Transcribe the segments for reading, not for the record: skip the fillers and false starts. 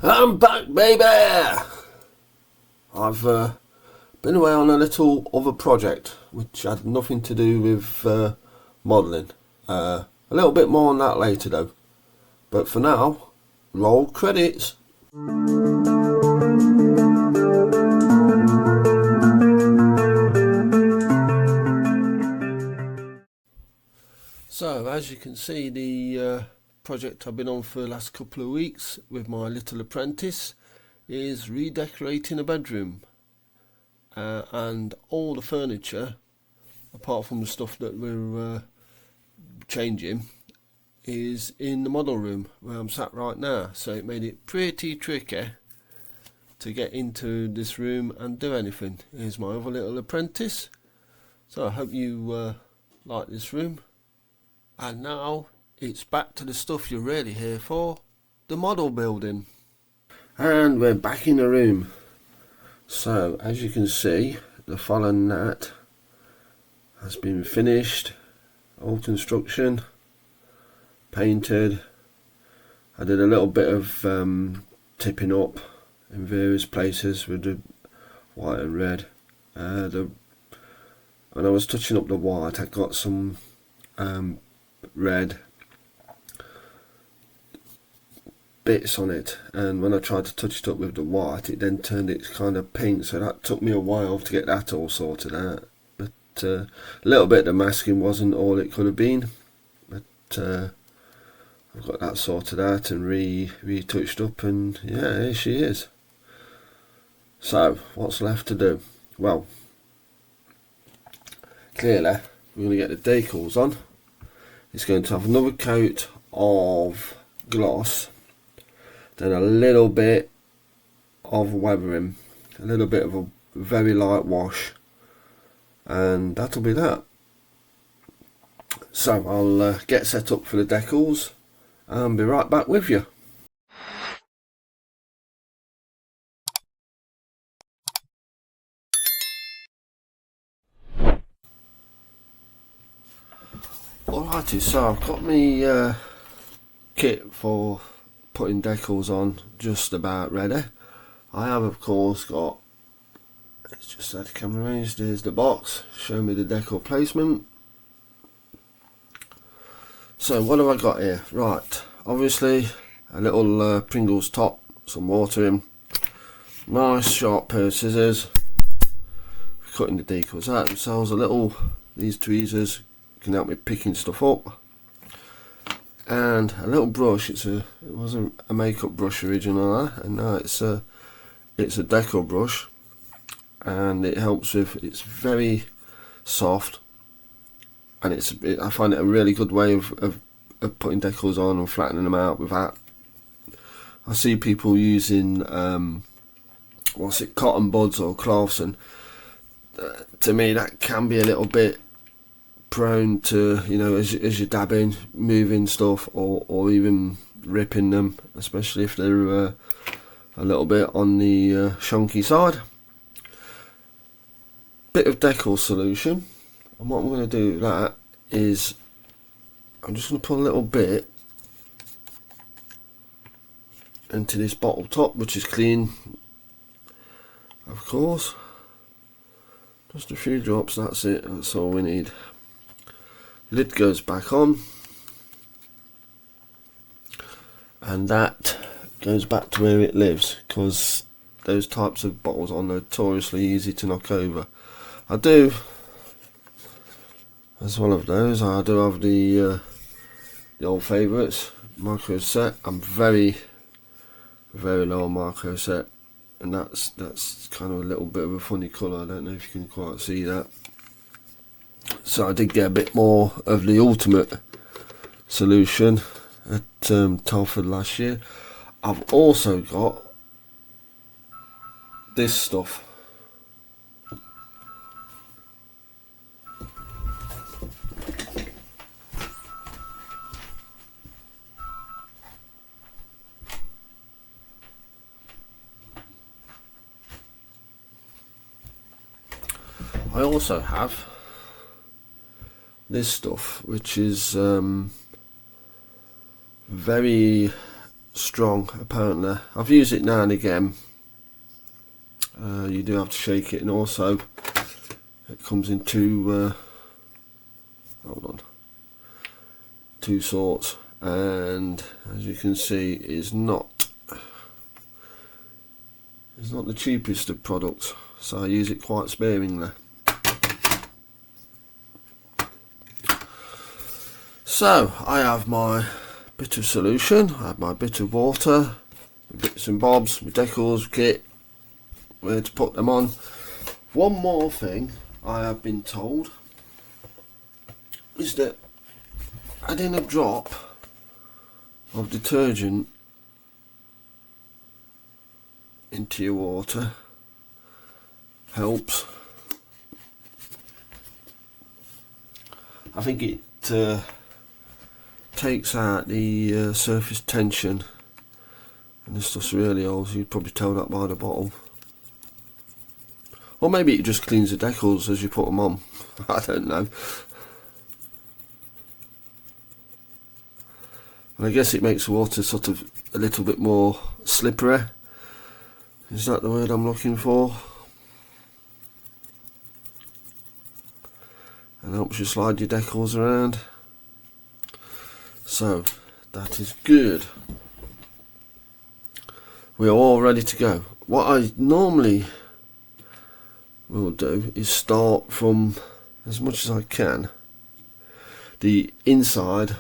I'm back, baby! I've been away on a little other project which had nothing to do with modelling. A little bit more on that later though. But for now, roll credits. So as you can see, the project I've been on for the last couple of weeks with my little apprentice is redecorating a bedroom, and all the furniture, apart from the stuff that we're changing, is in the model room where I'm sat right now. So it made it pretty tricky to get into this room and do anything. Here's my other little apprentice. So I hope you like this room. And now it's back to the stuff you're really here for, the model building. And we're back in the room. So as you can see, the folland gnat has been finished, all construction, painted. I did a little bit of tipping up in various places with the white and red. When I was touching up the white, I got some red bits on it, and when I tried to touch it up with the white, it then turned it kind of pink, so that took me a while to get that all sorted out. But a little bit of the masking wasn't all it could have been, but I've got that sorted out and retouched up, and yeah, here she is. So what's left to do? Well, clearly we're going to get the decals on. It's going to have another coat of gloss, then a little bit of weathering, a little bit of a very light wash, and that'll be that. So I'll get set up for the decals and be right back with you. Alrighty, so I've got my kit for putting decals on just about ready. I have of course got, let's just set the camera range, there's the box, show me the decal placement. So what have I got here? Right, obviously a little Pringles top, some water in, nice sharp pair of scissors, cutting the decals out themselves. These tweezers can help me picking stuff up, and a little brush. It was a makeup brush originally, and now it's a decal brush, and it helps with, it's very soft, and I find it a really good way of putting decals on and flattening them out without. I see people using cotton buds or cloths, and to me that can be a little bit prone to, you know, as you're dabbing, moving stuff, or even ripping them, especially if they're a little bit on the shonky side. Bit of decal solution, and what I'm going to do with that is I'm just going to put a little bit into this bottle top, which is clean of course, just a few drops, that's it, that's all we need. Lid goes back on, and that goes back to where it lives, because those types of bottles are notoriously easy to knock over. I do, as one of those, I do have the old favourites, micro set. I'm very low on micro set, and that's kind of a little bit of a funny colour. I don't know if you can quite see that. So I did get a bit more of the ultimate solution at Telford last year. I've also got this stuff. I also have this stuff, which is very strong apparently. I've used it now and again. You do have to shake it, and also it comes in two two sorts, and as you can see it's not the cheapest of products, so I use it quite sparingly. So I have my bit of solution, I have my bit of water, bits and bobs, my decals, kit, where to put them on. One more thing I have been told is that adding a drop of detergent into your water helps. I think it takes out the surface tension, and this stuff's really old, you'd probably tell that by the bottle. Or maybe it just cleans the decals as you put them on. I don't know. And I guess it makes the water sort of a little bit more slippery. Is that the word I'm looking for? And helps you slide your decals around. So that is good. We are all ready to go. What I normally will do is start from, as much as I can, the inside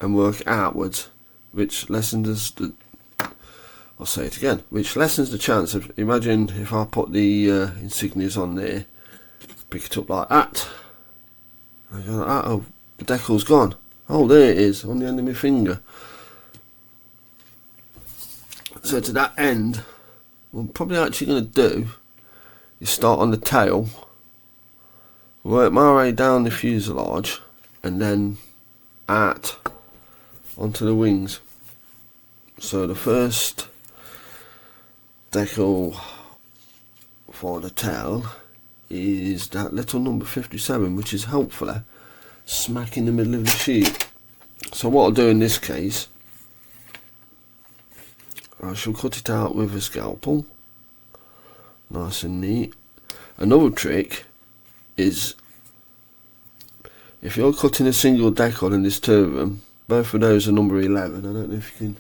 and work outwards, which lessens the, I'll say it again, which lessens the chance of, imagine if I put the insignias on there, pick it up like that, I go like that, oh, the decal's gone, oh there it is, on the end of my finger. So to that end, what I'm probably actually going to do is start on the tail, work my way down the fuselage, and then out onto the wings. So the first decal for the tail is that little number 57, which is hopefully smack in the middle of the sheet. So what I'll do in this case, I shall cut it out with a scalpel, nice and neat. Another trick is, if you're cutting a single decal and there's two of them, both of those are number 11. I don't know if you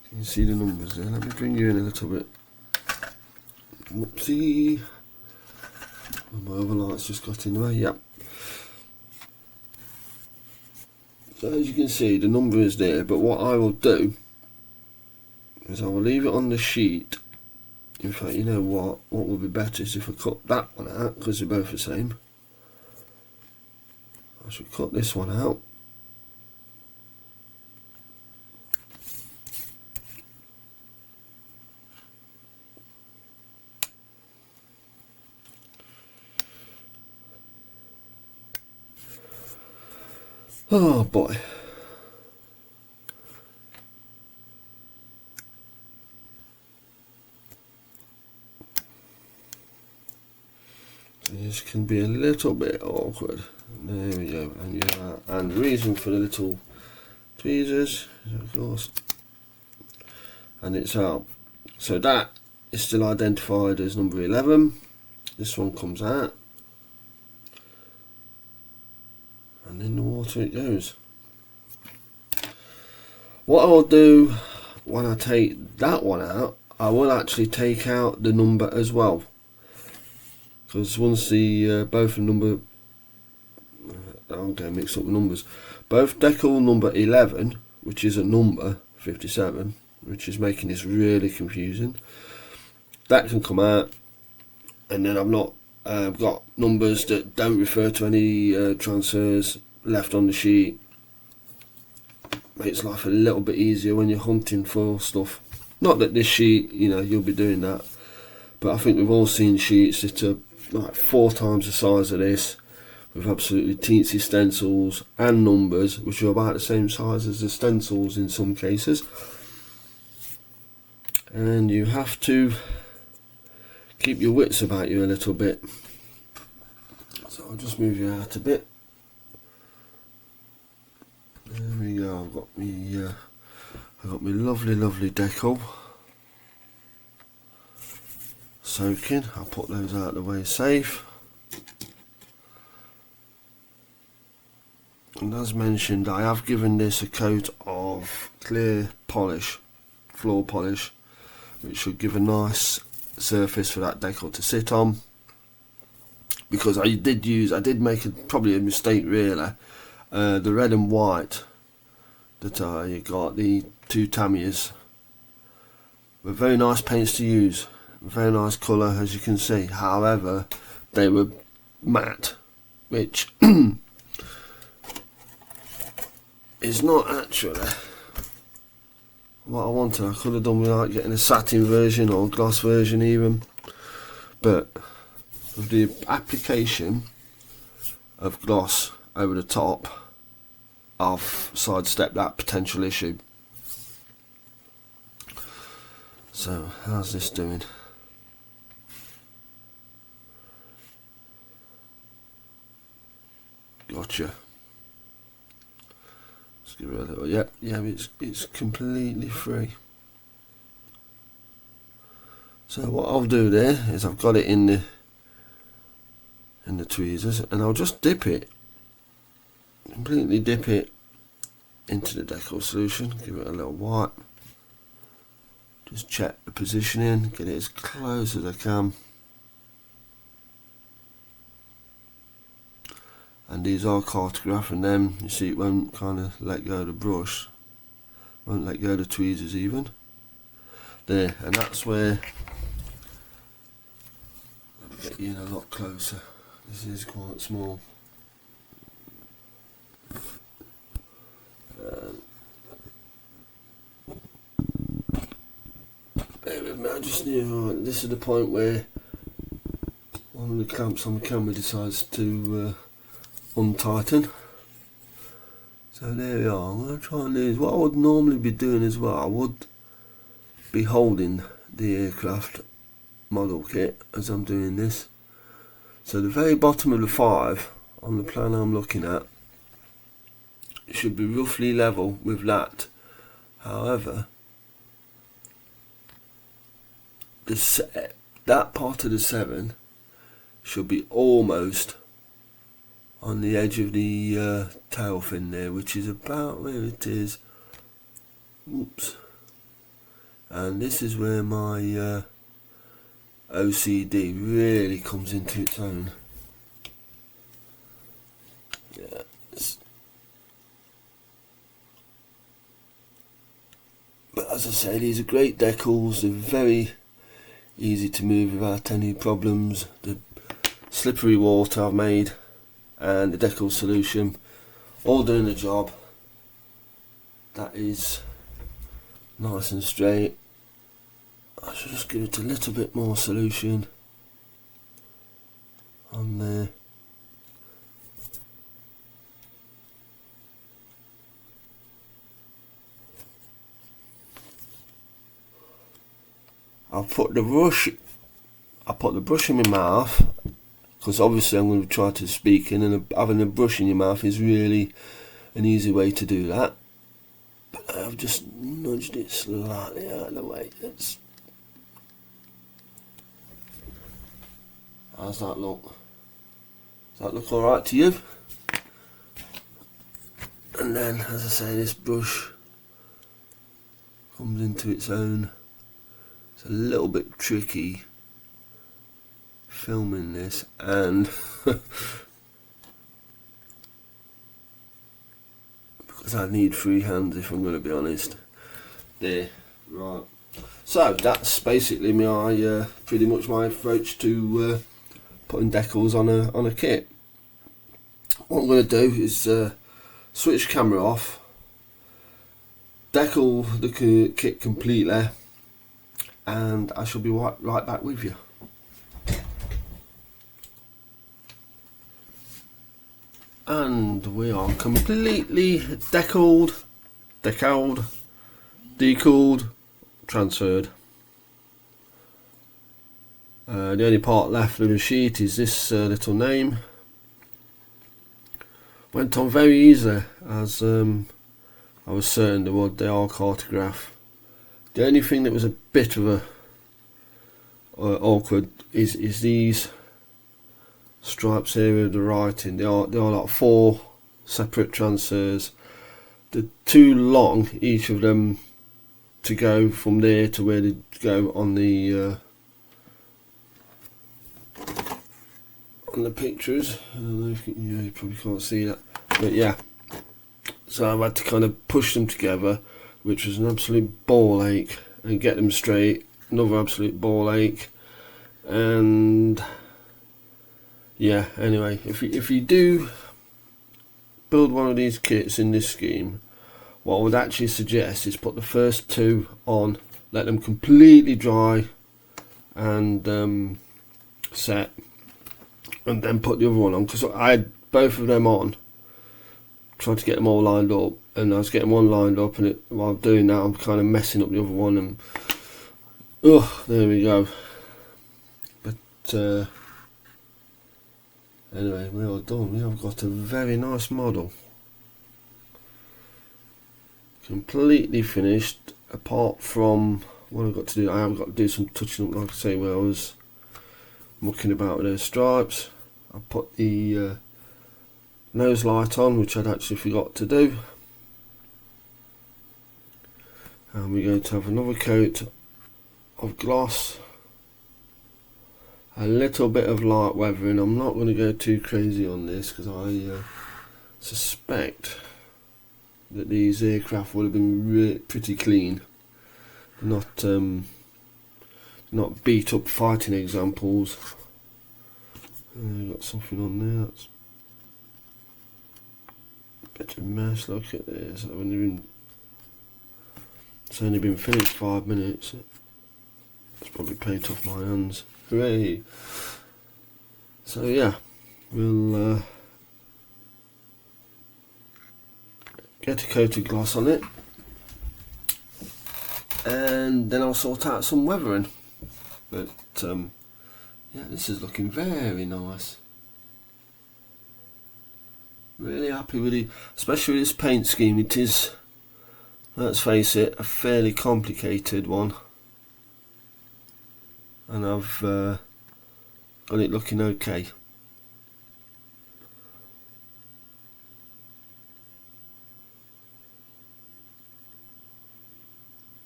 can see the numbers there. Let me bring you in a little bit. Whoopsie. My overlight's just got in the way. Yep. So as you can see, the number is there, but what I will do is I will leave it on the sheet. In fact, you know what would be better is if I cut that one out, because they're both the same. I should cut this one out. Oh boy. This can be a little bit awkward. There we go. And the reason for the little tweezers is, of course, and it's out. So that is still identified as number 11. This one comes out, and in the water it goes. What I will do when I take that one out, I will actually take out the number as well, because once the both number, I'm going to mix up the numbers, both decal number 11, which is a number 57, which is making this really confusing, that can come out, and then I've not got numbers that don't refer to any transfers left on the sheet. Makes life a little bit easier when you're hunting for stuff. Not that this sheet, you know, you'll be doing that, but I think we've all seen sheets that are like 4 times the size of this, with absolutely teensy stencils and numbers which are about the same size as the stencils in some cases, and you have to keep your wits about you a little bit. So I'll just move you out a bit. There we go. I've got me I've got my lovely decal soaking. I'll put those out of the way safe. And as mentioned, I have given this a coat of clear polish, floor polish, which should give a nice surface for that decal to sit on. Because I did make probably a mistake really. The red and white that I got, the two Tamiya's, were very nice paints to use. Very nice colour, as you can see. However, they were matte, which is not actually what I wanted. I could have done without getting a satin version or gloss version even, but with the application of gloss over the top, I've sidestepped that potential issue. So how's this doing? Gotcha. Give it a little, yeah, it's completely free. So what I'll do there is I've got it in the tweezers, and I'll just completely dip it into the decal solution. Give it a little wipe. Just check the positioning, get it as close as I can. And these are cartographing them, you see it won't kind of let go of the brush, won't let go of the tweezers even. There, and that's where, let me get you in a lot closer, this is quite small. Bear with me, I just knew, this is the point where one of the clamps on the camera decides to untighten. So there we are. I'm going to try and do what I would normally be doing as well. I would be holding the aircraft model kit as I'm doing this. So the very bottom of the 5 on the plan I'm looking at should be roughly level with that. However, that part of the 7 should be almost on the edge of the tail fin there, which is about where it is. Oops. And this is where my OCD really comes into its own. Yeah. But as I say, these are great decals. They're very easy to move without any problems. The slippery water I've made and the decal solution all doing the job. That is nice and straight. I should just give it a little bit more solution on there. I put the brush in my mouth, because obviously I'm going to try to speak in, and having a brush in your mouth is really an easy way to do that. But I've just nudged it slightly out of the way. How's that look? Does that look alright to you? And then, as I say, this brush comes into its own. It's a little bit tricky filming this, and because I need free hands if I'm going to be honest. There, right. So that's basically pretty much my approach to putting decals on a kit. What I'm going to do is switch camera off, decal the kit completely, and I shall be right back with you. And we are completely decaled, transferred. The only part left of the sheet is this little name. Went on very easy, as I was certain they are cartograph. The only thing that was a bit of a awkward is these stripes here with the writing. They are like 4 separate transfers. They're too long, each of them, to go from there to where they go on the pictures. I don't know if you probably can't see that, but yeah. So I've had to kind of push them together, which was an absolute ball ache, and get them straight, another absolute ball ache. And yeah, anyway, if you do build one of these kits in this scheme, what I would actually suggest is put the first 2 on, let them completely dry and set, and then put the other one on, because I had both of them on, trying to get them all lined up, and I was getting one lined up, and while doing that I'm kind of messing up the other one, and there we go. But anyway, we are done. We have got a very nice model, completely finished, apart from what I've got to do. I have got to do some touching up, like I say, where I was mucking about with those stripes. I put the nose light on, which I'd actually forgot to do, and we're going to have another coat of gloss, a little bit of light weathering. I'm not going to go too crazy on this because I suspect that these aircraft would have been pretty clean, not beat up fighting examples. Got something on there that's a bit of a mess. Look at this. It's only been finished 5 minutes. It's probably paint off my hands. Hooray! So yeah, we'll get a coat of gloss on it, and then I'll sort out some weathering. But yeah, this is looking very nice. Really happy with it, especially with this paint scheme. It is, let's face it, a fairly complicated one, and I've got it looking okay.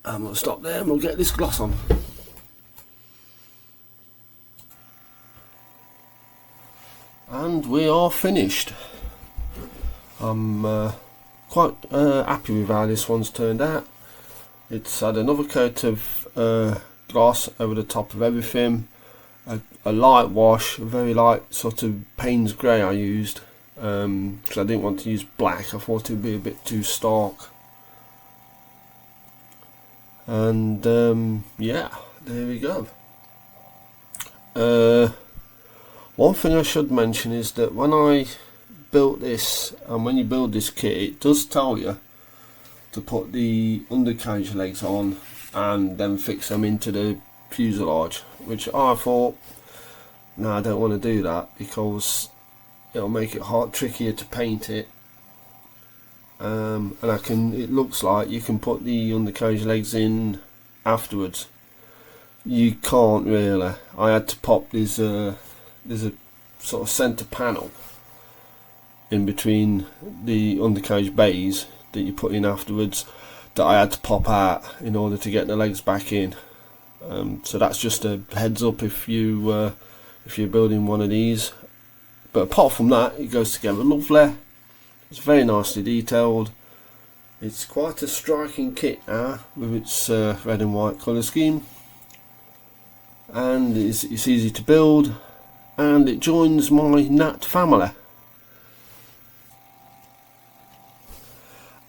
And we'll stop there and we'll get this gloss on. And we are finished. I'm quite happy with how this one's turned out. It's had another coat of gloss over the top of everything, a light wash, a very light sort of Payne's grey I used, because I didn't want to use black. I thought it would be a bit too stark. And yeah, there we go. One thing I should mention is that when I built this, and when you build this kit, it does tell you to put the undercarriage legs on and then fix them into the fuselage, which I thought, no, I don't want to do that because it'll make it trickier to paint it. And it looks like you can put the undercarriage legs in afterwards. You can't really. I had to pop there's a sort of centre panel in between the undercarriage bays that you put in afterwards that I had to pop out in order to get the legs back in. So that's just a heads up if you're building one of these. But apart from that, it goes together lovely. It's very nicely detailed. It's quite a striking kit now with its red and white colour scheme, and it's easy to build, and it joins my gnat family.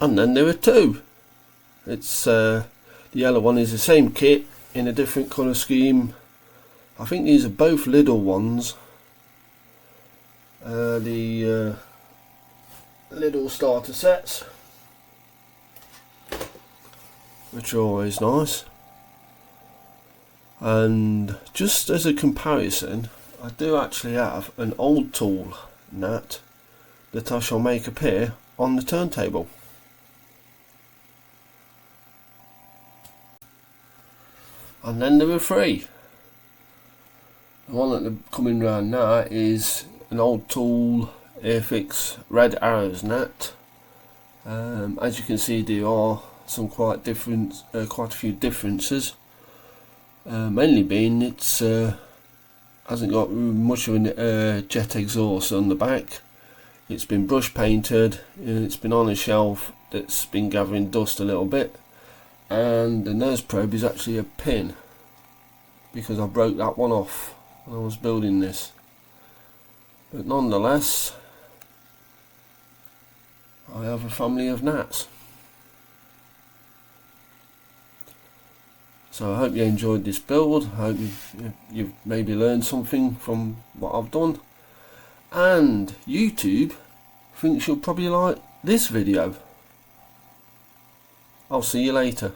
And then there are two. It's the yellow one is the same kit in a different colour scheme. I think these are both Lidl ones. The Lidl starter sets, which are always nice. And just as a comparison, I do actually have an old tool gnat that I shall make appear on the turntable. And then there are three. The one that are coming round now is an old tool, Airfix red arrows gnat. As you can see, there are some quite a few differences. Mainly being it's hasn't got much of a jet exhaust on the back. It's been brush painted, and it's been on a shelf that's been gathering dust a little bit. And the nose probe is actually a pin, because I broke that one off when I was building this. But nonetheless, I have a family of gnats. So I hope you enjoyed this build. I hope you've maybe learned something from what I've done. And YouTube thinks you'll probably like this video. I'll see you later.